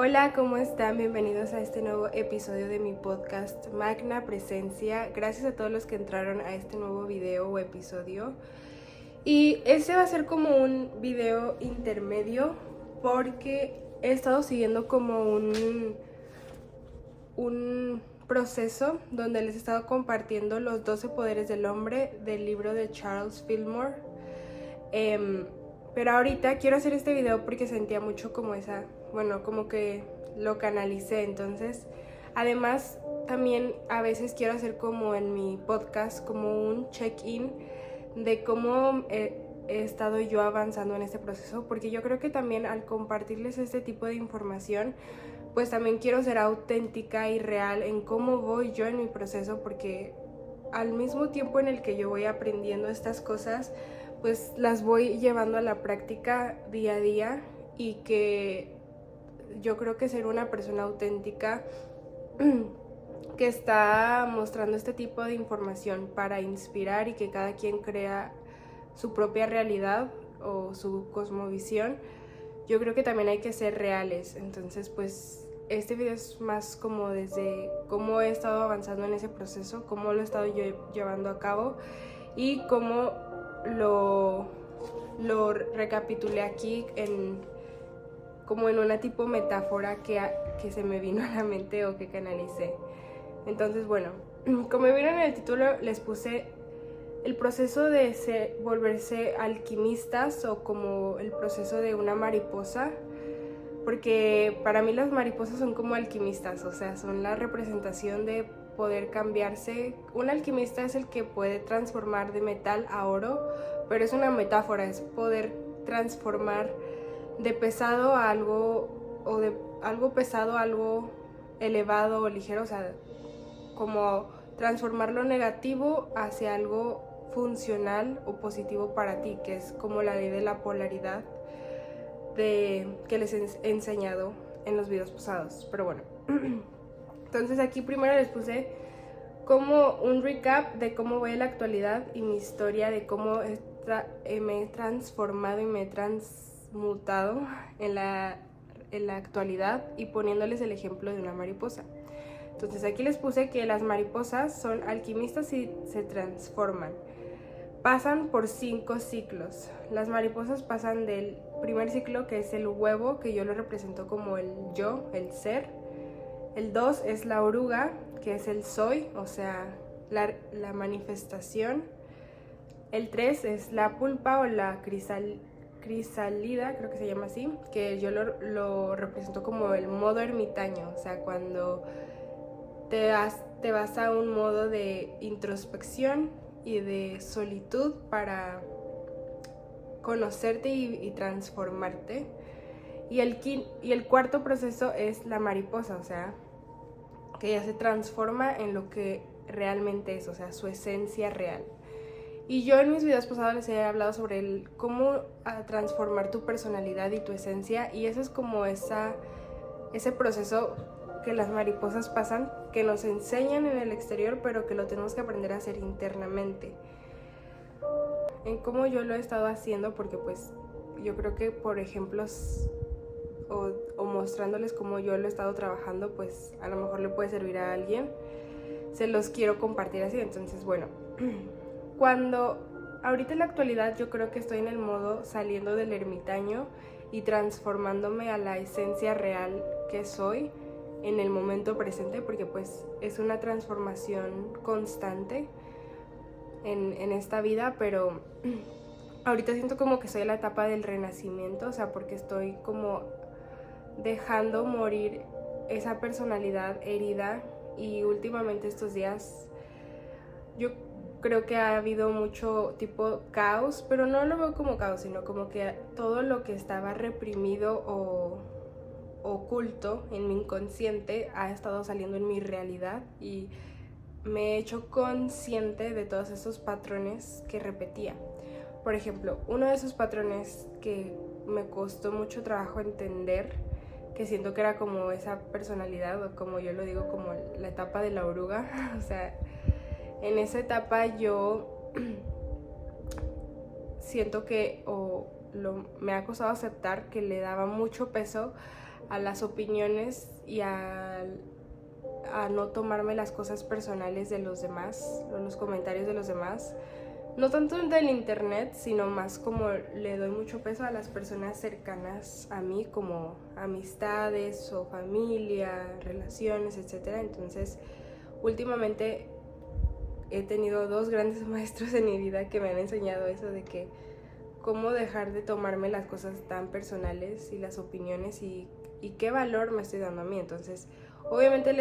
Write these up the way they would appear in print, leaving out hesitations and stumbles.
Hola, ¿cómo están? Bienvenidos a este nuevo episodio de mi podcast Magna Presencia. Gracias a todos los que entraron a este nuevo video o episodio. Y este va a ser como un video intermedio porque he estado siguiendo como un proceso donde les he estado compartiendo los 12 poderes del hombre del libro de Charles Fillmore. Pero ahorita quiero hacer este video porque sentía mucho como como que lo canalicé. Entonces, además, también a veces quiero hacer como en mi podcast, como un check-in de cómo he estado yo avanzando en este proceso, porque yo creo que también al compartirles este tipo de información, pues también quiero ser auténtica y real en cómo voy yo en mi proceso, porque al mismo tiempo en el que yo voy aprendiendo estas cosas, pues las voy llevando a la práctica día a día, y que yo creo que ser una persona auténtica que está mostrando este tipo de información para inspirar y que cada quien crea su propia realidad o su cosmovisión, yo creo que también hay que ser reales. Entonces, pues este video es más como desde cómo he estado avanzando en ese proceso, cómo lo he estado yo llevando a cabo y cómo lo recapitulé aquí como en una tipo metáfora que se me vino a la mente o que canalicé. Entonces, bueno, como vieron en el título, les puse el proceso de volverse alquimistas, o como el proceso de una mariposa, porque para mí las mariposas son como alquimistas, o sea, son la representación de poder cambiarse. Un alquimista es el que puede transformar de metal a oro, pero es una metáfora, es poder transformar de pesado a algo, o de algo pesado a algo elevado o ligero, o sea, como transformar lo negativo hacia algo funcional o positivo para ti, que es como la ley de la polaridad que les he enseñado en los videos pasados. Pero bueno, entonces aquí primero les puse como un recap de cómo voy en la actualidad y mi historia de cómo me he transformado y me he transmutado en la actualidad, y poniéndoles el ejemplo de una mariposa. Entonces aquí les puse que las mariposas son alquimistas y se transforman. Pasan por 5 ciclos. Las mariposas pasan del primer ciclo, que es el huevo, que yo lo represento como el yo, el ser. El 2 es la oruga, que es el soy, o sea, la manifestación. El 3 es la pulpa o la crisálida, creo que se llama así, que yo lo represento como el modo ermitaño, o sea, cuando te vas a un modo de introspección y de solitud para conocerte y transformarte. Y el cuarto proceso es la mariposa, o sea, que ya se transforma en lo que realmente es, o sea, su esencia real. Y yo en mis videos pasados les he hablado sobre cómo transformar tu personalidad y tu esencia, y eso es como ese proceso que las mariposas pasan, que nos enseñan en el exterior, pero que lo tenemos que aprender a hacer internamente. En cómo yo lo he estado haciendo, porque pues yo creo que por ejemplos o mostrándoles cómo yo lo he estado trabajando, pues a lo mejor le puede servir a alguien. Se los quiero compartir así. Entonces, bueno, ahorita en la actualidad yo creo que estoy en el modo saliendo del ermitaño y transformándome a la esencia real que soy en el momento presente, porque pues es una transformación constante en esta vida. Pero ahorita siento como que estoy en la etapa del renacimiento, o sea, porque estoy como dejando morir esa personalidad herida. Y últimamente estos días yo creo que ha habido mucho tipo caos, pero no lo veo como caos, sino como que todo lo que estaba reprimido o oculto en mi inconsciente ha estado saliendo en mi realidad, y me he hecho consciente de todos esos patrones que repetía. Por ejemplo, uno de esos patrones que me costó mucho trabajo entender, que siento que era como esa personalidad, o como yo lo digo, como la etapa de la oruga. O sea, en esa etapa yo siento que me ha costado aceptar que le daba mucho peso a las opiniones y a no tomarme las cosas personales de los demás, o los comentarios de los demás. No tanto del internet, sino más como le doy mucho peso a las personas cercanas a mí, como amistades o familia, relaciones, etc. Entonces, últimamente he tenido 2 grandes maestros en mi vida que me han enseñado eso de que cómo dejar de tomarme las cosas tan personales y las opiniones y qué valor me estoy dando a mí. Entonces, obviamente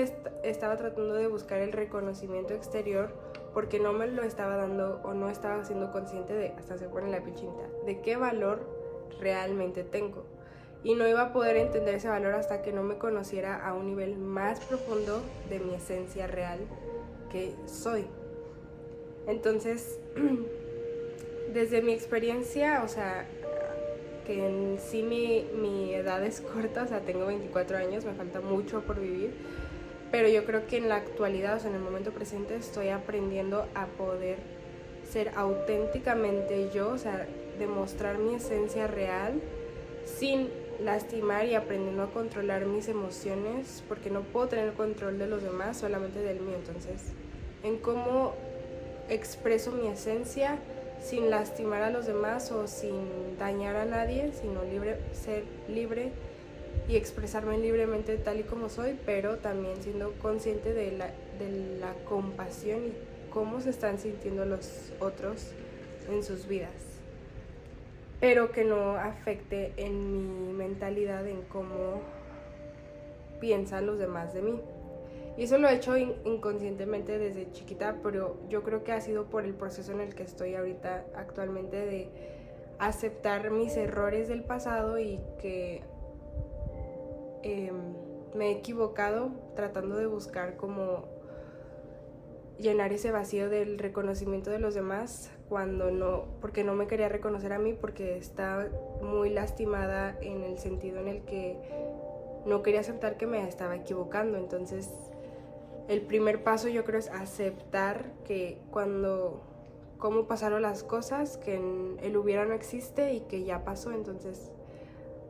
estaba tratando de buscar el reconocimiento exterior porque no me lo estaba dando o no estaba siendo consciente de, hasta se pone la piel chinita, de qué valor realmente tengo. Y no iba a poder entender ese valor hasta que no me conociera a un nivel más profundo de mi esencia real que soy. Entonces, desde mi experiencia, o sea, que en sí mi edad es corta, o sea, tengo 24 años, me falta mucho por vivir, pero yo creo que en la actualidad, o sea, en el momento presente, estoy aprendiendo a poder ser auténticamente yo, o sea, demostrar mi esencia real sin lastimar y aprendiendo a controlar mis emociones, porque no puedo tener control de los demás, solamente del mío. Entonces, en cómo expreso mi esencia sin lastimar a los demás o sin dañar a nadie, sino ser libre y expresarme libremente tal y como soy, pero también siendo consciente de la compasión y cómo se están sintiendo los otros en sus vidas, pero que no afecte en mi mentalidad, en cómo piensan los demás de mí. Y eso lo he hecho inconscientemente desde chiquita, pero yo creo que ha sido por el proceso en el que estoy ahorita actualmente de aceptar mis errores del pasado y que me he equivocado tratando de buscar como llenar ese vacío del reconocimiento de los demás cuando no, porque no me quería reconocer a mí porque estaba muy lastimada en el sentido en el que no quería aceptar que me estaba equivocando. Entonces el primer paso yo creo es aceptar que cómo pasaron las cosas, que el hubiera no existe y que ya pasó. Entonces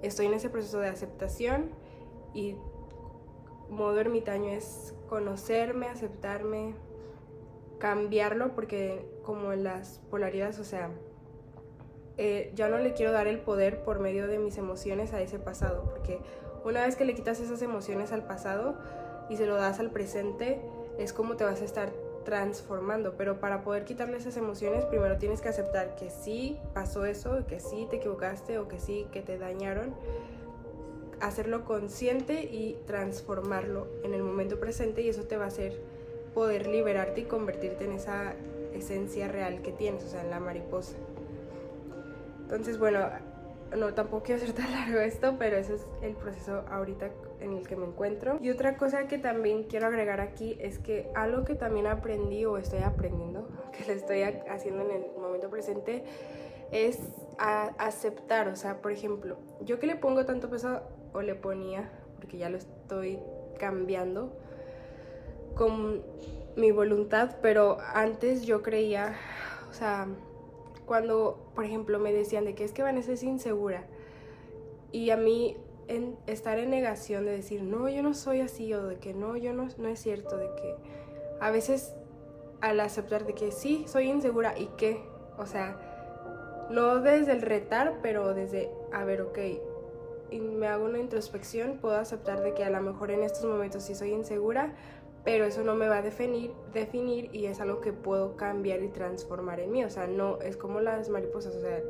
estoy en ese proceso de aceptación y modo ermitaño es conocerme, aceptarme, cambiarlo, porque como en las polaridades, o sea, ya no le quiero dar el poder por medio de mis emociones a ese pasado, porque una vez que le quitas esas emociones al pasado y se lo das al presente, es como te vas a estar transformando. Pero para poder quitarle esas emociones, primero tienes que aceptar que sí pasó eso, que sí te equivocaste o que sí que te dañaron, hacerlo consciente y transformarlo en el momento presente, y eso te va a hacer poder liberarte y convertirte en esa esencia real que tienes, o sea, en la mariposa. Entonces, bueno, no, tampoco quiero hacer tan largo esto, pero ese es el proceso ahorita en el que me encuentro. Y otra cosa que también quiero agregar aquí es que algo que también aprendí o estoy aprendiendo, que lo estoy haciendo en el momento presente, es aceptar. O sea, por ejemplo, yo que le pongo tanto peso, o le ponía, porque ya lo estoy cambiando con mi voluntad, pero antes yo creía, o sea, cuando, por ejemplo, me decían de que es que Vanessa es insegura, y a mí estar en negación de decir, no, yo no soy así, o de que no, yo no es cierto, de que a veces al aceptar de que sí, soy insegura, ¿y qué? O sea, no desde el retar, pero desde, a ver, ok, y me hago una introspección, puedo aceptar de que a lo mejor en estos momentos sí soy insegura, pero eso no me va a definir y es algo que puedo cambiar y transformar en mí. O sea, no es como las mariposas, o sea,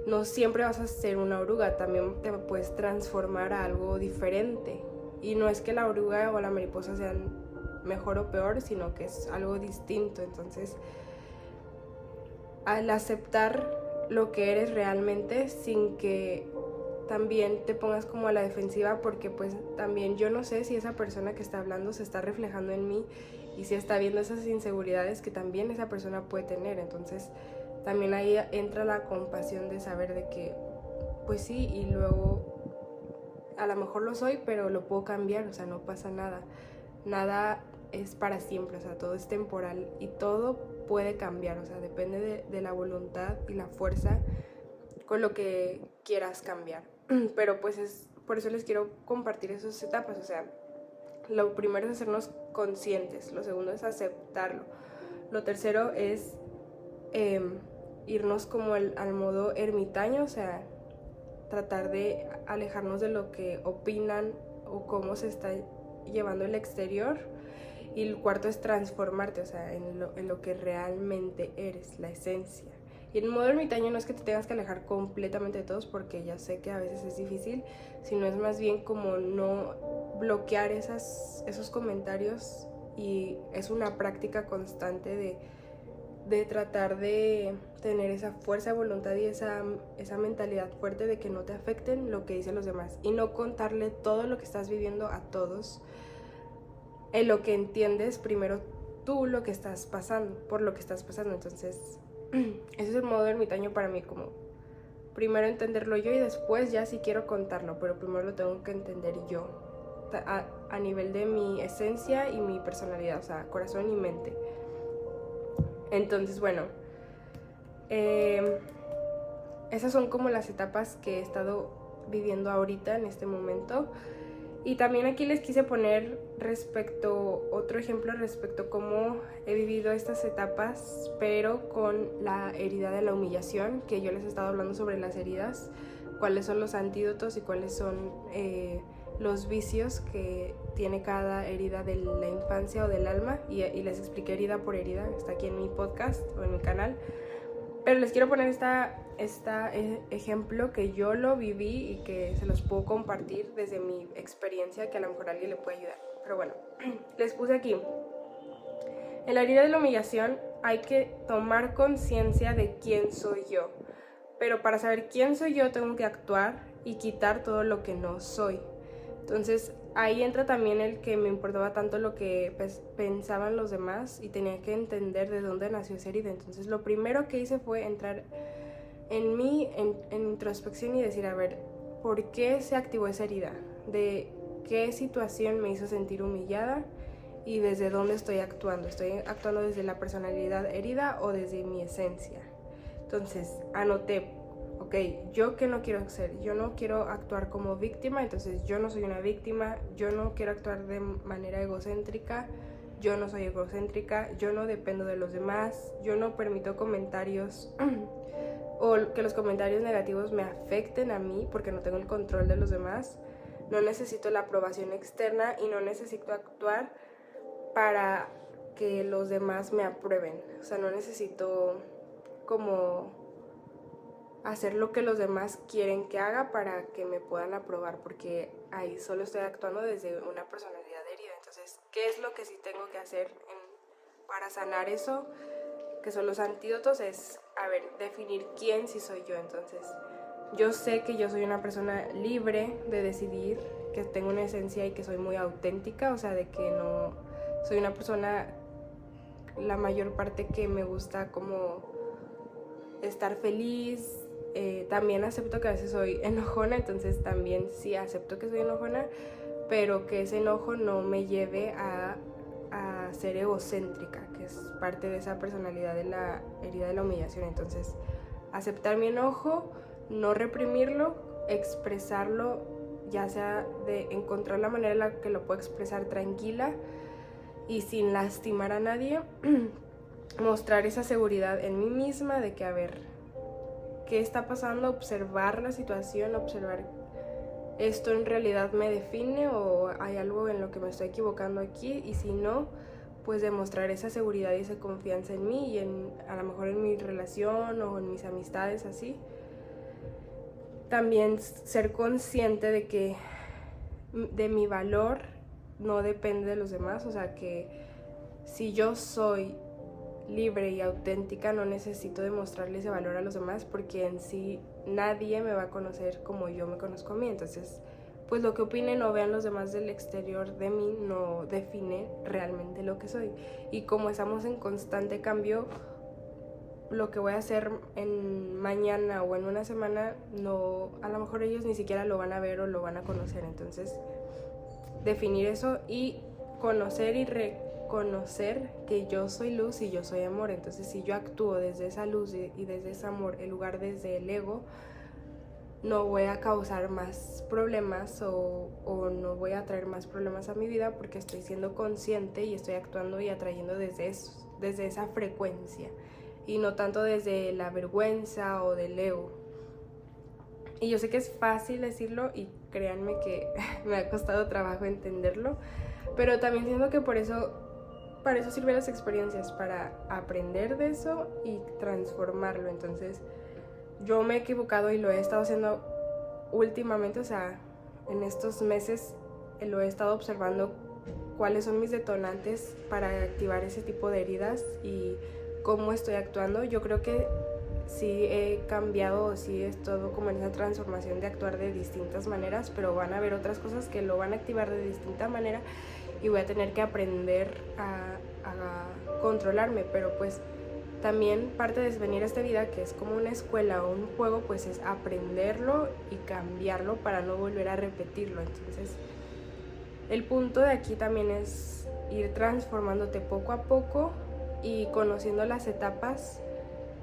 no siempre vas a ser una oruga, también te puedes transformar a algo diferente. Y no es que la oruga o la mariposa sean mejor o peor, sino que es algo distinto. Entonces, al aceptar lo que eres realmente sin que también te pongas como a la defensiva, porque pues también yo no sé si esa persona que está hablando se está reflejando en mí y si está viendo esas inseguridades que también esa persona puede tener. Entonces también ahí entra la compasión de saber de que pues sí, y luego a lo mejor lo soy, pero lo puedo cambiar, o sea, no pasa nada, nada es para siempre, o sea, todo es temporal y todo puede cambiar, o sea, depende de la voluntad y la fuerza con lo que quieras cambiar. Pero pues es por eso les quiero compartir esas etapas. O sea, lo primero es hacernos conscientes, lo segundo es aceptarlo, lo tercero es irnos como al modo ermitaño, o sea, tratar de alejarnos de lo que opinan o cómo se está llevando el exterior. Y el cuarto es transformarte, o sea, en lo que realmente eres, la esencia. Y en modo ermitaño no es que te tengas que alejar completamente de todos, porque ya sé que a veces es difícil, sino es más bien como no bloquear esos comentarios, y es una práctica constante de tratar de tener esa fuerza de voluntad y esa mentalidad fuerte de que no te afecten lo que dicen los demás, y no contarle todo lo que estás viviendo a todos. En lo que entiendes primero tú lo que estás pasando, por lo que estás pasando. Entonces, ese es el modo ermitaño para mí, como primero entenderlo yo y después ya si quiero contarlo, pero primero lo tengo que entender yo, a nivel de mi esencia y mi personalidad, o sea, corazón y mente. Entonces, bueno, esas son como las etapas que he estado viviendo ahorita en este momento. Y también aquí les quise poner otro ejemplo respecto a cómo he vivido estas etapas, pero con la herida de la humillación, que yo les he estado hablando sobre las heridas, cuáles son los antídotos y cuáles son los vicios que tiene cada herida de la infancia o del alma, y les expliqué herida por herida, está aquí en mi podcast o en mi canal. Pero les quiero poner este ejemplo que yo lo viví y que se los puedo compartir desde mi experiencia, que a lo mejor a alguien le puede ayudar. Pero bueno, les puse aquí. En la herida de la humillación hay que tomar conciencia de quién soy yo. Pero para saber quién soy yo tengo que actuar y quitar todo lo que no soy. Entonces ahí entra también el que me importaba tanto lo que pensaban los demás, y tenía que entender de dónde nació esa herida. Entonces lo primero que hice fue entrar en mí, en introspección, y decir, a ver, ¿por qué se activó esa herida? ¿De qué situación me hizo sentir humillada? ¿Y desde dónde estoy actuando? ¿Estoy actuando desde la personalidad herida o desde mi esencia? Entonces anoté, ok, ¿yo qué no quiero hacer? Yo no quiero actuar como víctima, entonces yo no soy una víctima. Yo no quiero actuar de manera egocéntrica, yo no soy egocéntrica. Yo no dependo de los demás, yo no permito comentarios o que los comentarios negativos me afecten a mí, porque no tengo el control de los demás. No necesito la aprobación externa y no necesito actuar para que los demás me aprueben. O sea, no necesito como hacer lo que los demás quieren que haga para que me puedan aprobar, porque ahí solo estoy actuando desde una personalidad herida. Entonces, ¿qué es lo que sí tengo que hacer para sanar eso? Que son los antídotos, es, a ver, definir quién sí soy yo. Entonces, yo sé que yo soy una persona libre de decidir, que tengo una esencia y que soy muy auténtica, o sea, de que no soy una persona, la mayor parte, que me gusta como estar feliz. También acepto que a veces soy enojona, entonces también sí acepto que soy enojona, pero que ese enojo no me lleve a ser egocéntrica, que es parte de esa personalidad de la herida de la humillación. Entonces, aceptar mi enojo, no reprimirlo, expresarlo, ya sea de encontrar la manera en la que lo puedo expresar tranquila y sin lastimar a nadie. Mostrar esa seguridad en mí misma de que, a ver, ¿qué está pasando? Observar la situación, observar, ¿esto en realidad me define o hay algo en lo que me estoy equivocando aquí? Y si no, pues demostrar esa seguridad y esa confianza en mí y a lo mejor en mi relación o en mis amistades, así. También ser consciente de que de mi valor no depende de los demás, o sea, que si yo soy libre y auténtica, no necesito demostrarle ese valor a los demás, porque en sí nadie me va a conocer como yo me conozco a mí. Entonces, pues lo que opinen o vean los demás del exterior de mí no define realmente lo que soy. Y como estamos en constante cambio, lo que voy a hacer en mañana o en una semana, no, a lo mejor ellos ni siquiera lo van a ver o lo van a conocer. Entonces, definir eso y conocer y reconocer que yo soy luz y yo soy amor. Entonces, si yo actúo desde esa luz y desde ese amor, en lugar desde el ego, no voy a causar más problemas o no voy a traer más problemas a mi vida porque estoy siendo consciente y estoy actuando y atrayendo desde esa frecuencia y no tanto desde la vergüenza o del ego. Y yo sé que es fácil decirlo y créanme que me ha costado trabajo entenderlo, pero también siento que para eso sirven las experiencias, para aprender de eso y transformarlo. Entonces yo me he equivocado y lo he estado haciendo últimamente, o sea, en estos meses lo he estado observando cuáles son mis detonantes para activar ese tipo de heridas y cómo estoy actuando. Yo creo que sí he cambiado, sí he estado como en esa transformación de actuar de distintas maneras, pero van a haber otras cosas que lo van a activar de distinta manera y voy a tener que aprender a controlarme, pero pues también parte de venir a esta vida, que es como una escuela o un juego, pues es aprenderlo y cambiarlo para no volver a repetirlo. Entonces el punto de aquí también es ir transformándote poco a poco y conociendo las etapas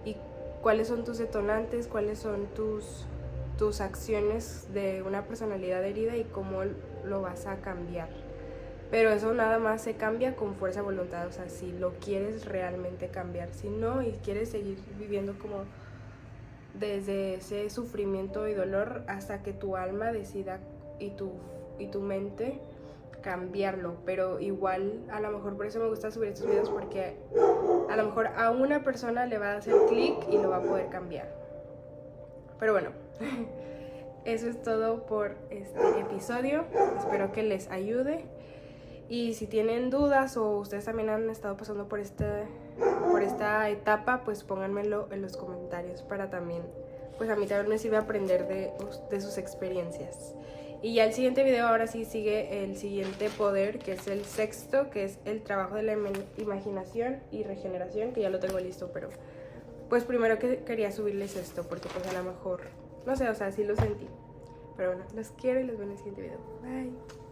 y cuáles son tus detonantes, cuáles son tus acciones de una personalidad herida y cómo lo vas a cambiar. Pero eso nada más se cambia con fuerza de voluntad, o sea, si lo quieres realmente cambiar. Si no y quieres seguir viviendo como desde ese sufrimiento y dolor hasta que tu alma decida y tu mente cambiarlo. Pero igual, a lo mejor por eso me gusta subir estos videos, porque a lo mejor a una persona le va a hacer clic y lo va a poder cambiar. Pero bueno, eso es todo por este episodio. Espero que les ayude. Y si tienen dudas o ustedes también han estado pasando por esta etapa, pues pónganmelo en los comentarios para también, pues a mí también me sirve aprender de sus experiencias. Y ya el siguiente video ahora sí sigue el siguiente poder, que es el sexto, que es el trabajo de la imaginación y regeneración, que ya lo tengo listo, pero pues primero que quería subirles esto, porque pues a lo mejor, no sé, o sea, sí lo sentí. Pero bueno, los quiero y los veo en el siguiente video. Bye.